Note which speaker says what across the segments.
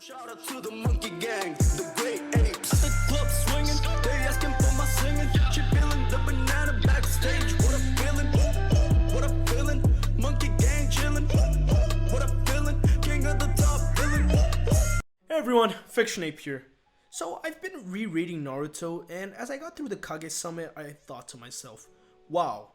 Speaker 1: Shout out to the monkey gang, the great apes. At the club swinging, they asking for my singing. She feeling the banana backstage. What a feeling, what a feeling. Monkey gang chilling. What a feeling, king of the top villain.
Speaker 2: Hey everyone, Fiction Ape here. So I've been rereading Naruto, and as I got through the Kage Summit, I thought to myself, wow,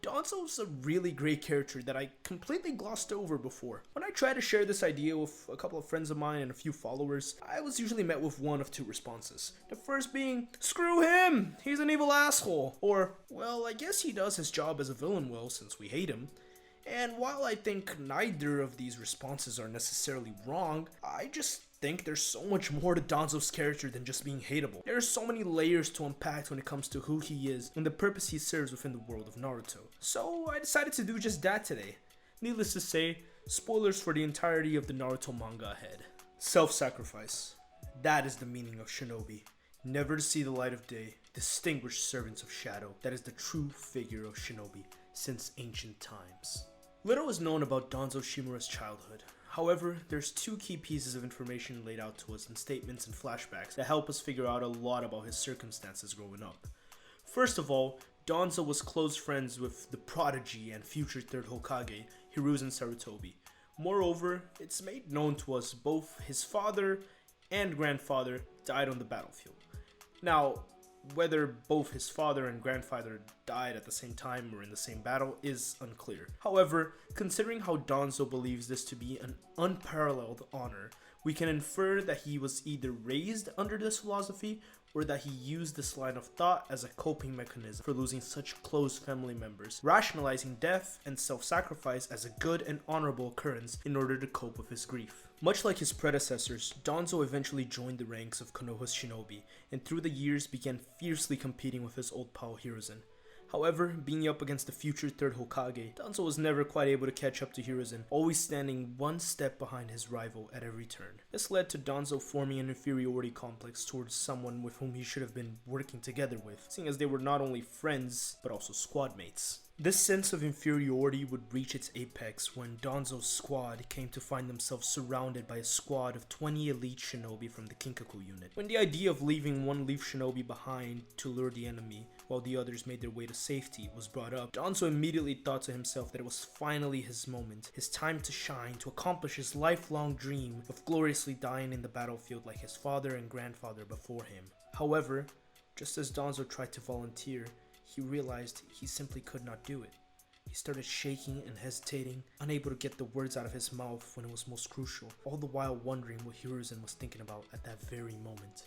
Speaker 2: Danzo's a really great character that I completely glossed over before. When I tried to share this idea with a couple of friends of mine and a few followers, I was usually met with one of two responses. The first being, screw him, he's an evil asshole. Or, well, I guess he does his job as a villain well since we hate him. And while I think neither of these responses are necessarily wrong, I just think there's so much more to Danzo's character than just being hateable. There are so many layers to unpack when it comes to who he is and the purpose he serves within the world of Naruto. So I decided to do just that today. Needless to say, spoilers for the entirety of the Naruto manga ahead. Self-sacrifice. That is the meaning of Shinobi. Never to see the light of day, distinguished servants of shadow. That is the true figure of Shinobi since ancient times. Little is known about Danzo Shimura's childhood. However, there's two key pieces of information laid out to us in statements and flashbacks that help us figure out a lot about his circumstances growing up. First of all, Danzo was close friends with the prodigy and future third Hokage, Hiruzen Sarutobi. Moreover, it's made known to us both his father and grandfather died on the battlefield. Now, whether both his father and grandfather died at the same time or in the same battle is unclear. However, considering how Danzo believes this to be an unparalleled honor, we can infer that he was either raised under this philosophy or that he used this line of thought as a coping mechanism for losing such close family members, rationalizing death and self-sacrifice as a good and honorable occurrence in order to cope with his grief. Much like his predecessors, Danzo eventually joined the ranks of Konoha's shinobi, and through the years began fiercely competing with his old pal Hiruzen. However, being up against the future third Hokage, Danzo was never quite able to catch up to Hiruzen, always standing one step behind his rival at every turn. This led to Danzo forming an inferiority complex towards someone with whom he should have been working together with, seeing as they were not only friends, but also squad mates. This sense of inferiority would reach its apex when Danzo's squad came to find themselves surrounded by a squad of 20 elite shinobi from the Kinkaku unit. When the idea of leaving one leaf shinobi behind to lure the enemy while the others made their way to safety was brought up, Danzo immediately thought to himself that it was finally his moment, his time to shine, to accomplish his lifelong dream of gloriously dying in the battlefield like his father and grandfather before him. However, just as Danzo tried to volunteer, he realized he simply could not do it. He started shaking and hesitating, unable to get the words out of his mouth when it was most crucial, all the while wondering what Hiruzen was thinking about at that very moment.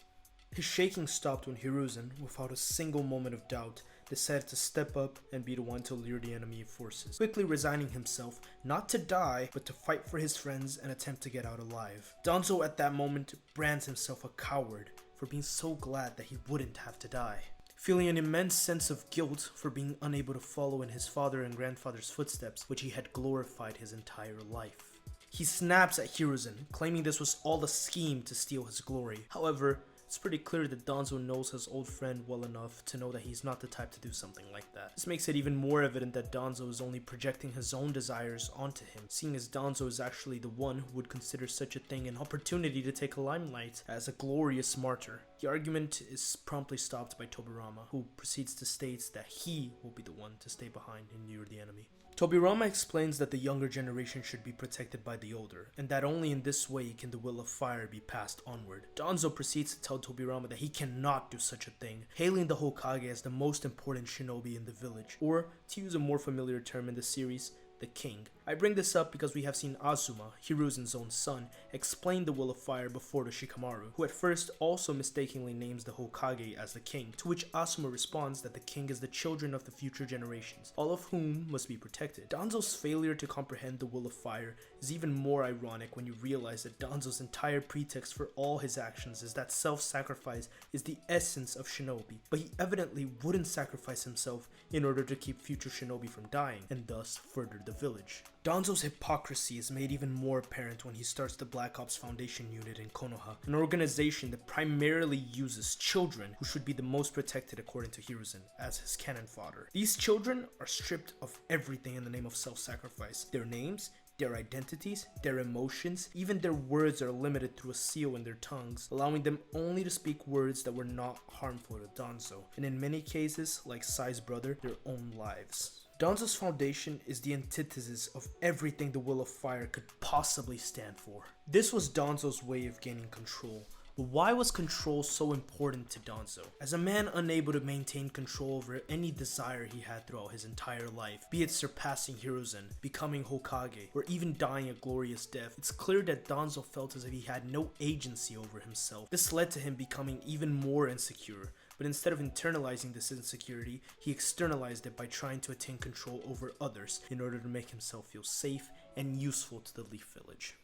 Speaker 2: His shaking stopped when Hiruzen, without a single moment of doubt, decided to step up and be the one to lure the enemy forces, quickly resigning himself not to die, but to fight for his friends and attempt to get out alive. Danzo at that moment brands himself a coward for being so glad that he wouldn't have to die. Feeling an immense sense of guilt for being unable to follow in his father and grandfather's footsteps, which he had glorified his entire life. He snaps at Hiruzen, claiming this was all a scheme to steal his glory. However, it's pretty clear that Danzo knows his old friend well enough to know that he's not the type to do something like that. This makes it even more evident that Danzo is only projecting his own desires onto him, seeing as Danzo is actually the one who would consider such a thing an opportunity to take a limelight as a glorious martyr. The argument is promptly stopped by Tobirama, who proceeds to state that he will be the one to stay behind and lure the enemy. Tobirama explains that the younger generation should be protected by the older, and that only in this way can the will of fire be passed onward. Danzo proceeds to tell Tobirama that he cannot do such a thing, hailing the Hokage as the most important shinobi in the village, or, to use a more familiar term in the series, the king. I bring this up because we have seen Azuma, Hiruzen's own son, explain the will of fire before to Shikamaru, who at first also mistakenly names the Hokage as the king, to which Asuma responds that the king is the children of the future generations, all of whom must be protected. Danzo's failure to comprehend the will of fire is even more ironic when you realize that Danzo's entire pretext for all his actions is that self-sacrifice is the essence of shinobi, but he evidently wouldn't sacrifice himself in order to keep future shinobi from dying, and thus further the village. Danzo's hypocrisy is made even more apparent when he starts the Black Ops Foundation unit in Konoha, an organization that primarily uses children who should be the most protected according to Hiruzen, as his cannon fodder. These children are stripped of everything in the name of self-sacrifice: their names, Their identities, their emotions, even their words are limited through a seal in their tongues, allowing them only to speak words that were not harmful to Danzo, and in many cases, like Sai's brother, their own lives. Danzo's foundation is the antithesis of everything the Will of Fire could possibly stand for. This was Danzo's way of gaining control. But why was control so important to Danzo? As a man unable to maintain control over any desire he had throughout his entire life, be it surpassing Hiruzen, becoming Hokage, or even dying a glorious death, it's clear that Danzo felt as if he had no agency over himself. This led to him becoming even more insecure, but instead of internalizing this insecurity, he externalized it by trying to attain control over others in order to make himself feel safe and useful to the Leaf Village.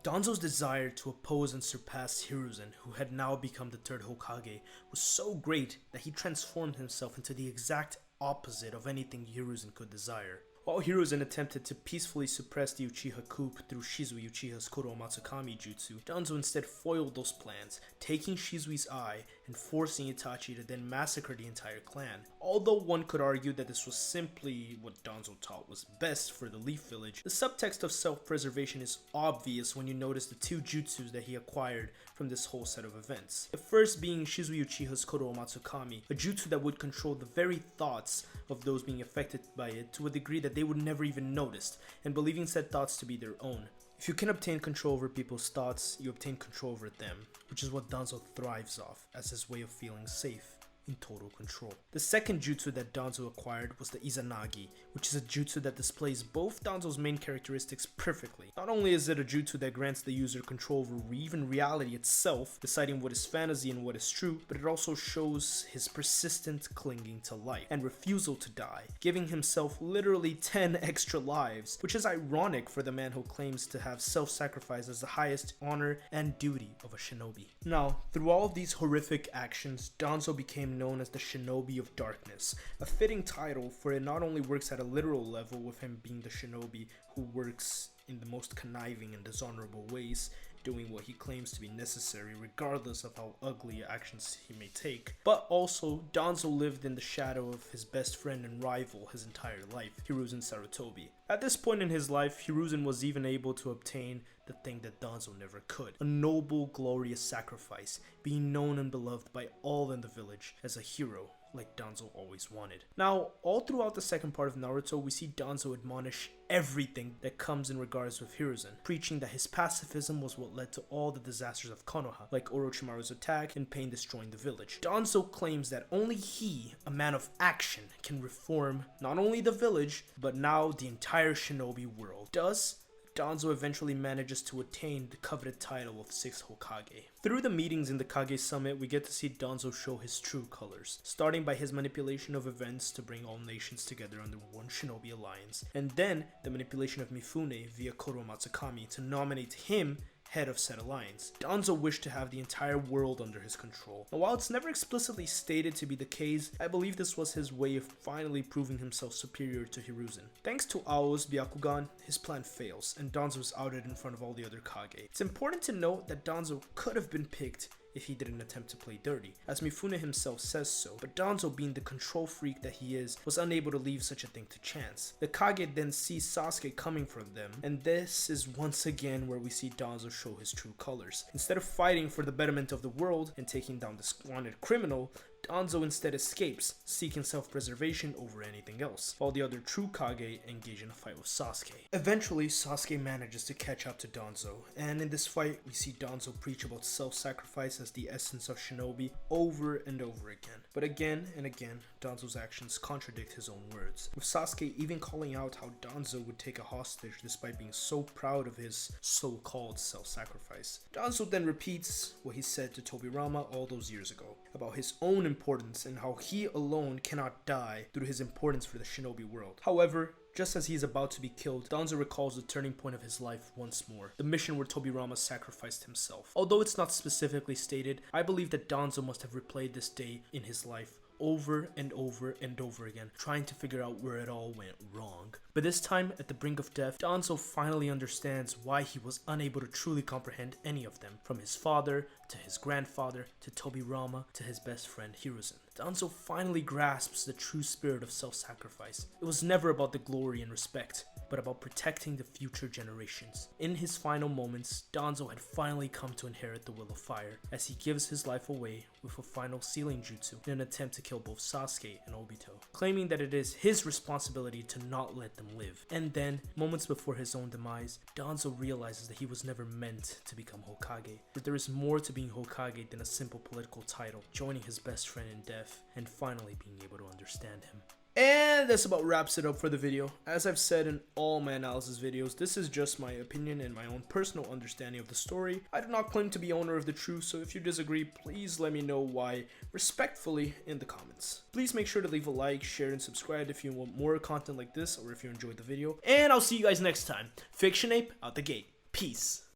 Speaker 2: Danzo's desire to oppose and surpass Hiruzen, who had now become the third Hokage, was so great that he transformed himself into the exact opposite of anything Hiruzen could desire. While Hiruzen attempted to peacefully suppress the Uchiha coup through Shizui Uchiha's Koro Matsukami jutsu, Danzo instead foiled those plans, taking Shizui's eye and forcing Itachi to then massacre the entire clan. Although one could argue that this was simply what Danzo thought was best for the Leaf Village, the subtext of self-preservation is obvious when you notice the two jutsus that he acquired from this whole set of events. The first being Shizui Uchiha's Koro Matsukami, a jutsu that would control the very thoughts of those being affected by it to a degree that they would never even notice, and believing said thoughts to be their own. If you can obtain control over people's thoughts, you obtain control over them, which is what Danzo thrives off as his way of feeling safe in total control. The second jutsu that Danzo acquired was the Izanagi, which is a jutsu that displays both Danzo's main characteristics perfectly. Not only is it a jutsu that grants the user control over even reality itself, deciding what is fantasy and what is true, but it also shows his persistent clinging to life and refusal to die, giving himself literally 10 extra lives, which is ironic for the man who claims to have self-sacrifice as the highest honor and duty of a shinobi. Now, through all of these horrific actions, Danzo became known as the Shinobi of Darkness, a fitting title for it not only works at a literal level with him being the shinobi who works in the most conniving and dishonorable ways, doing what he claims to be necessary regardless of how ugly actions he may take, but also Danzo lived in the shadow of his best friend and rival his entire life, Hiruzen Sarutobi. At this point in his life, Hiruzen was even able to obtain the thing that Danzo never could, a noble, glorious sacrifice, being known and beloved by all in the village as a hero, like Danzo always wanted. Now, all throughout the second part of Naruto, we see Danzo admonish everything that comes in regards with Hiruzen, preaching that his pacifism was what led to all the disasters of Konoha, like Orochimaru's attack and Pain destroying the village. Danzo claims that only he, a man of action, can reform not only the village, but now the entire shinobi world. Thus, Danzo eventually manages to attain the coveted title of 6th Hokage. Through the meetings in the Kage Summit, we get to see Danzo show his true colors, starting by his manipulation of events to bring all nations together under one shinobi alliance, and then the manipulation of Mifune via Koro Matsukami to nominate him head of said alliance. Danzo wished to have the entire world under his control. And while it's never explicitly stated to be the case, I believe this was his way of finally proving himself superior to Hiruzen. Thanks to Ao's Byakugan, his plan fails, and Danzo is outed in front of all the other Kage. It's important to note that Danzo could have been picked if he didn't attempt to play dirty, as Mifune himself says so, but Danzo, being the control freak that he is, was unable to leave such a thing to chance. The Kage then sees Sasuke coming for them, and this is once again where we see Danzo show his true colors. Instead of fighting for the betterment of the world and taking down this wanted criminal, Danzo instead escapes, seeking self-preservation over anything else, while the other true Kage engage in a fight with Sasuke. Eventually, Sasuke manages to catch up to Danzo, and in this fight, we see Danzo preach about self-sacrifice as the essence of shinobi over and over again. But again and again, Danzo's actions contradict his own words, with Sasuke even calling out how Danzo would take a hostage despite being so proud of his so-called self-sacrifice. Danzo then repeats what he said to Tobirama all those years ago, about his own importance and how he alone cannot die through his importance for the shinobi world. However, just as he is about to be killed, Danzo recalls the turning point of his life once more, the mission where Tobirama sacrificed himself. Although it's not specifically stated, I believe that Danzo must have replayed this day in his life over and over and over again, trying to figure out where it all went wrong. But this time, at the brink of death, Danzo finally understands why he was unable to truly comprehend any of them, from his father, to his grandfather, to Tobirama, to his best friend Hiruzen. Danzo finally grasps the true spirit of self-sacrifice. It was never about the glory and respect. but about protecting the future generations. In his final moments, Danzo had finally come to inherit the Will of Fire, as he gives his life away with a final sealing jutsu in an attempt to kill both Sasuke and Obito, claiming that it is his responsibility to not let them live. And then, moments before his own demise, Danzo realizes that he was never meant to become Hokage, that there is more to being Hokage than a simple political title, joining his best friend in death, and finally being able to understand him. And this about wraps it up for the video. As I've said in all my analysis videos, this is just my opinion and my own personal understanding of the story. I do not claim to be owner of the truth, so if you disagree, please let me know why respectfully in the comments. Please make sure to leave a like, share, and subscribe if you want more content like this or if you enjoyed the video. And I'll see you guys next time. Fiction Ape out the gate. Peace.